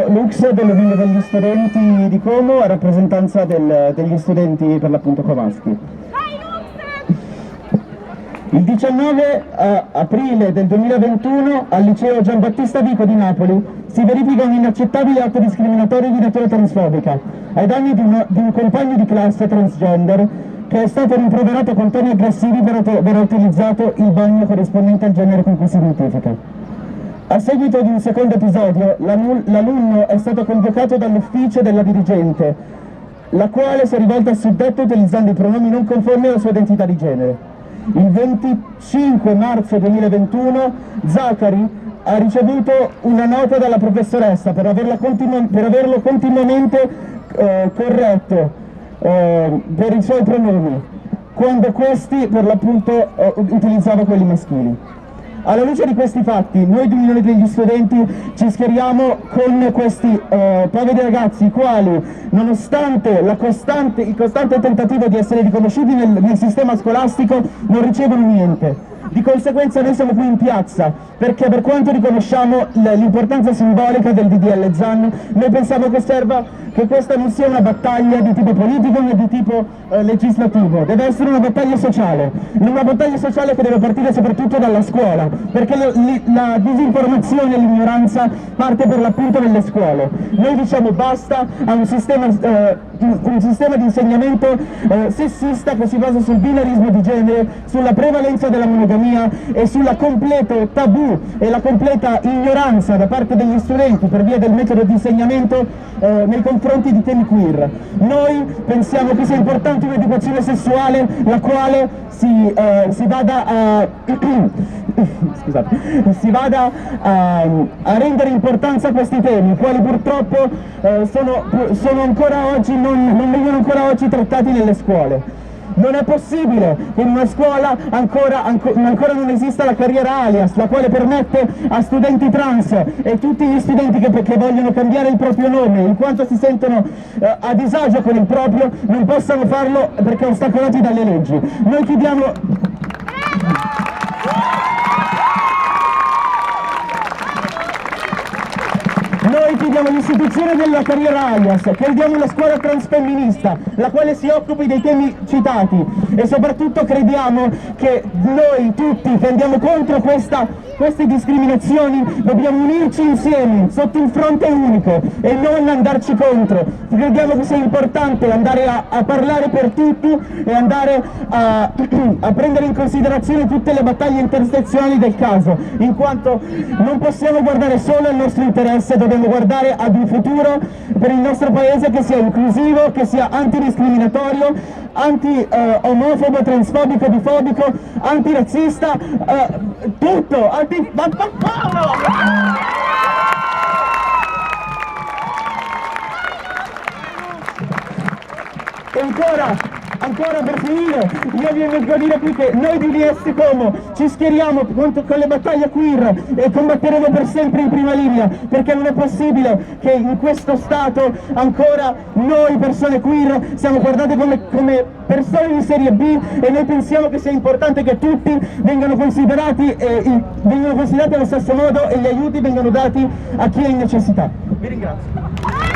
Lux dell'Unione degli Studenti di Como a rappresentanza degli studenti per l'appunto comaschi. Il 19 aprile del 2021 al liceo Giambattista Vico di Napoli si verifica un inaccettabile atto discriminatorio di natura transfobica ai danni di un compagno di classe transgender che è stato rimproverato con toni aggressivi per aver utilizzato il bagno corrispondente al genere con cui si identifica. A seguito di un secondo episodio, l'alunno è stato convocato dall'ufficio della dirigente, la quale si è rivolta al suddetto utilizzando i pronomi non conformi alla sua identità di genere. Il 25 marzo 2021 Zacari ha ricevuto una nota dalla professoressa per averlo continuamente corretto per i suoi pronomi, quando questi per l'appunto utilizzava quelli maschili. Alla luce di questi fatti, noi dell'Unione degli Studenti ci schieriamo con questi poveri ragazzi, i quali, nonostante il costante tentativo di essere riconosciuti nel sistema scolastico, non ricevono niente. Di conseguenza noi siamo qui in piazza, perché per quanto riconosciamo l'importanza simbolica del DDL Zan, noi pensiamo che questa non sia una battaglia di tipo politico né di tipo legislativo, deve essere una battaglia sociale che deve partire soprattutto dalla scuola, perché la disinformazione e l'ignoranza parte per l'appunto nelle scuole. Noi diciamo basta a un sistema di insegnamento sessista che si basa sul binarismo di genere, sulla prevalenza della monogamia e sulla completo tabù e la completa ignoranza da parte degli studenti per via del metodo di insegnamento nei confronti di temi queer. Noi pensiamo che sia importante un'educazione sessuale la quale si vada a rendere importanza a questi temi, i quali purtroppo sono ancora oggi, non vengono ancora oggi trattati nelle scuole. Non è possibile che in una scuola ancora non esista la carriera alias, la quale permette a studenti trans e tutti gli studenti che vogliono cambiare il proprio nome, in quanto si sentono a disagio con il proprio, non possano farlo perché ostacolati dalle leggi. Noi chiediamo l'istituzione della carriera alias, crediamo in una scuola transfemminista, la quale si occupi dei temi citati, e soprattutto crediamo che noi tutti che andiamo contro queste discriminazioni dobbiamo unirci insieme sotto un fronte unico e non andarci contro. Crediamo che sia importante andare a parlare per tutti e andare a prendere in considerazione tutte le battaglie intersezionali del caso, in quanto non possiamo guardare solo al nostro interesse, dobbiamo guardare ad un futuro per il nostro paese che sia inclusivo, che sia antidiscriminatorio, anti-omofobo, transfobico, bifobico, antirazzista, tutto, Ancora per finire, io vi vengo a dire qui che noi di DS Como ci schieriamo con le battaglie queer e combatteremo per sempre in prima linea, perché non è possibile che in questo stato ancora noi persone queer siamo guardate come persone di serie B, e noi pensiamo che sia importante che tutti vengano considerati allo stesso modo e gli aiuti vengano dati a chi è in necessità. Vi ringrazio.